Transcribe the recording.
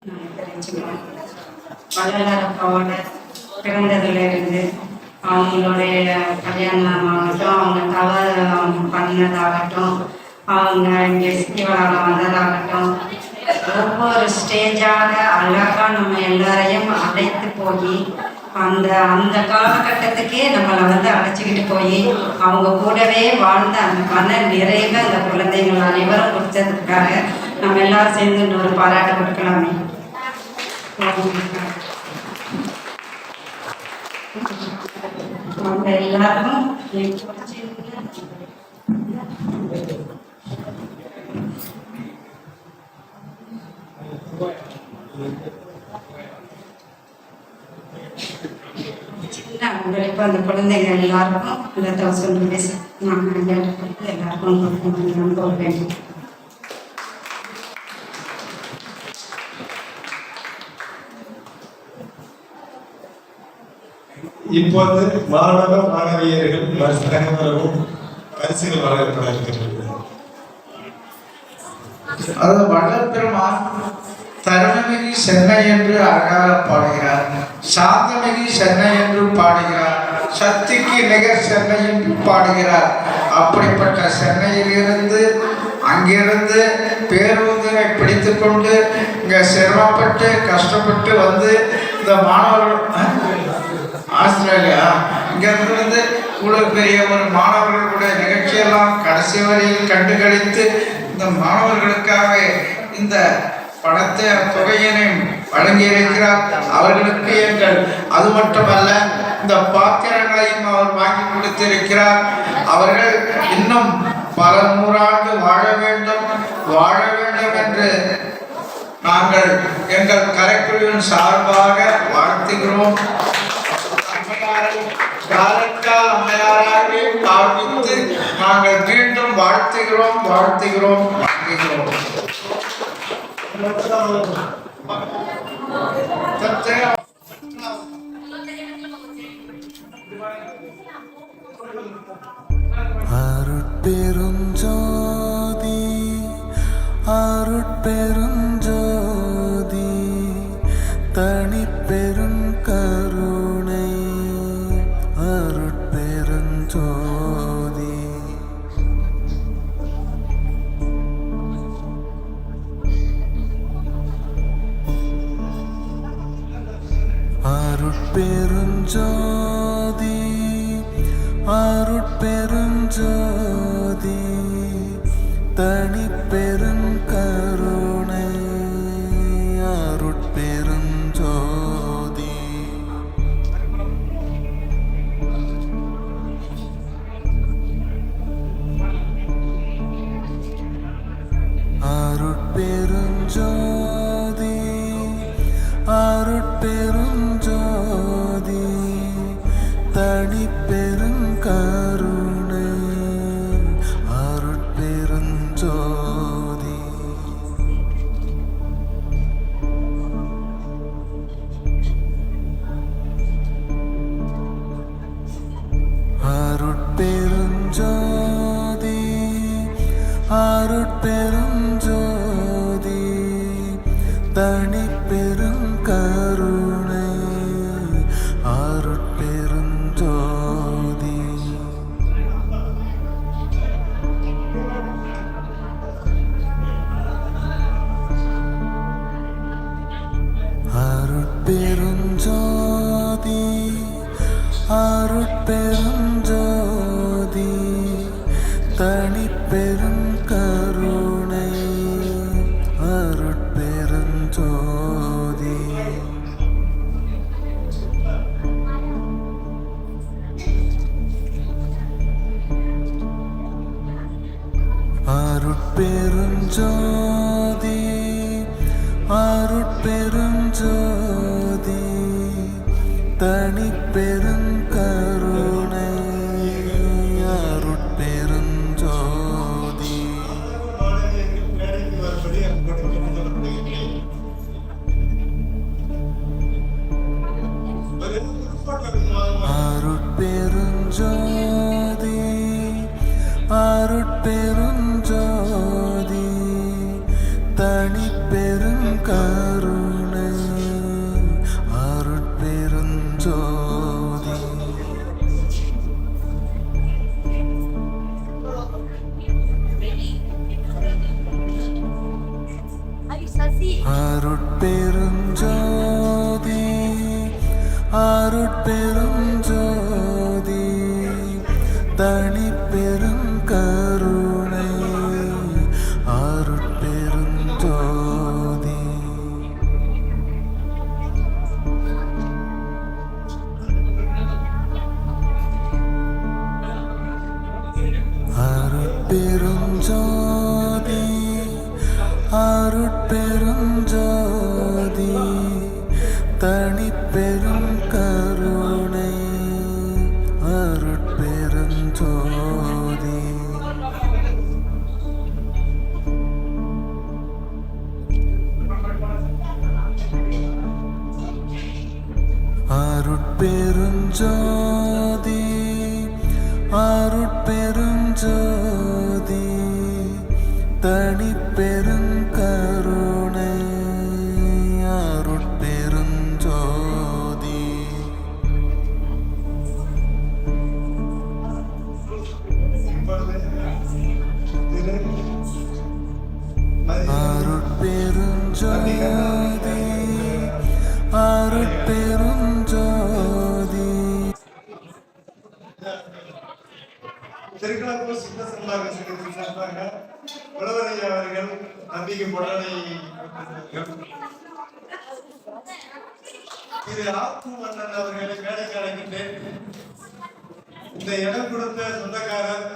தெரிஞ்சுக்கிறோம். வள்ளலார் அப்பாவோட பிறந்ததுலேருந்து அவங்களுடைய கல்யாணமாகட்டும், அவங்க தவறு பண்ணதாகட்டும், அவங்க இங்கே சித்திவளால் வந்ததாகட்டும், ஒவ்வொரு ஸ்டேஜாக அழகாக நம்ம எல்லாரையும் அழைத்து போய் அந்த அந்த காலகட்டத்துக்கே நம்மளை அழைச்சிக்கிட்டு போய் அவங்க கூடவே வாழ்ந்த அந்த மன நிறைவை அந்த குழந்தைகள் அனைவரும் கொடுத்ததுக்காக நம்ம எல்லாரும் சேர்ந்து இன்னொரு பாராட்டு கொடுக்கலாமே. அவங்க எல்லாரும் இப்போ அந்த குழந்தைங்க எல்லாருக்கும் இந்த 1000 rupees எல்லாருக்கும் கொடுக்க வேண்டும். இப்போது மாணவ மாணவியர்கள் அனைவரும் பரிசுகள் வழங்கப்பட இருக்கிறது. அது வள்ளற்பெருமான் தருணமிகு சென்னை என்று அழகாக பாடுகிறார், சாந்தமிகு சென்னை என்று பாடுகிறார், சக்திக்கு நிகர் சென்னை என்று பாடுகிறார். அப்படிப்பட்ட சென்னையிலிருந்து அங்கிருந்து பேருந்தினை பிடித்து கொண்டு இங்கே சிரமப்பட்டு கஷ்டப்பட்டு வந்து இந்த மாணவர்கள் ஆஸ்திரேலியா இங்கிருந்து இவ்வளவு பெரிய ஒரு மாணவர்களுடைய நிகழ்ச்சியெல்லாம் கடைசி வரையில் கண்டுகளித்து இந்த மாணவர்களுக்காக இந்த பணத்தை தொகையினை வழங்கியிருக்கிறார். அவர்களுக்கு எங்கள் அது மட்டுமல்ல இந்த பாத்திரங்களையும் அவர் வாங்கி கொடுத்திருக்கிறார். அவர்கள் இன்னும் பல நூறாண்டு வாழ வேண்டும் என்று நாங்கள் எங்கள் கலைக்குழுவின் சார்பாக வாழ்த்துகிறோம். காலத்தால் அம்மையாராகவே பாவித்து நாங்கள் மீண்டும் வாழ்த்துகிறோம். அருட்பெருஞ்சோதி அருட்பெருஞ்சோதி தனிப்பெரும் கருணை அருட்பெருஞ்சோதி அருட்பெருஞ்சோதி அருட்பெருஞ்சோதி தனிப்பெரும் கருணை அருட்பெருஞ்சோதி அருட்பெருஞ்சோதி அருட்பெருஞ்சோதி தனிப்பெரும் கருணை அருட்பெருஞ்சோதி அருட்பெருஞ்சோதி அருட்பெருஞ்சோதி தனிப்பெரும் கருணை அருட்பெருஞ்சோதி அருட்பெருஞ்சோதி அருட்பெருஞ்சோதி தனிப்பெரும் கருணை அருட்பெருஞ்சோதி அருட்பெருஞ்சோதி அருட்பெருஞ்சோதி தனிப்பெரும் கருணை அருட்பெருஞ்சோதி அருட்பெருஞ்சோதி அருட்பெருஞ்சோதி தனிப்பெரும் கருணை அருட்பெருஞ்சோதி அருட்பெருஞ்சோதி தனிப்பெரும் கருணை அருட்பெருஞ்சோதி அருட்பெருஞ்சோதி அருட்பெருஞ்சோதி தனிப்பெரும் கருணை அருட்பெருஞ்சோதி அருட்பெருஞ்சோதி அருட்பெருஞ்சோதி தனிப்பெரும் கருணை அருட்பெருஞ்சோதி இப்பொழுது திரு அருட்பெருஞ்சோதி அருட்பெருஞ்சோதி திருக்கணப்பூர் சித்த சன்மாக சங்கத்தின் சார்பாக உழவரையா அவர்கள் நம்பிக்கை பொருளை திரு ஆத்து மன்னன் அவர்களை மேடைக்கு அழைக்கின்றேன். இந்த இடம் கொடுத்த சொந்தக்காரர்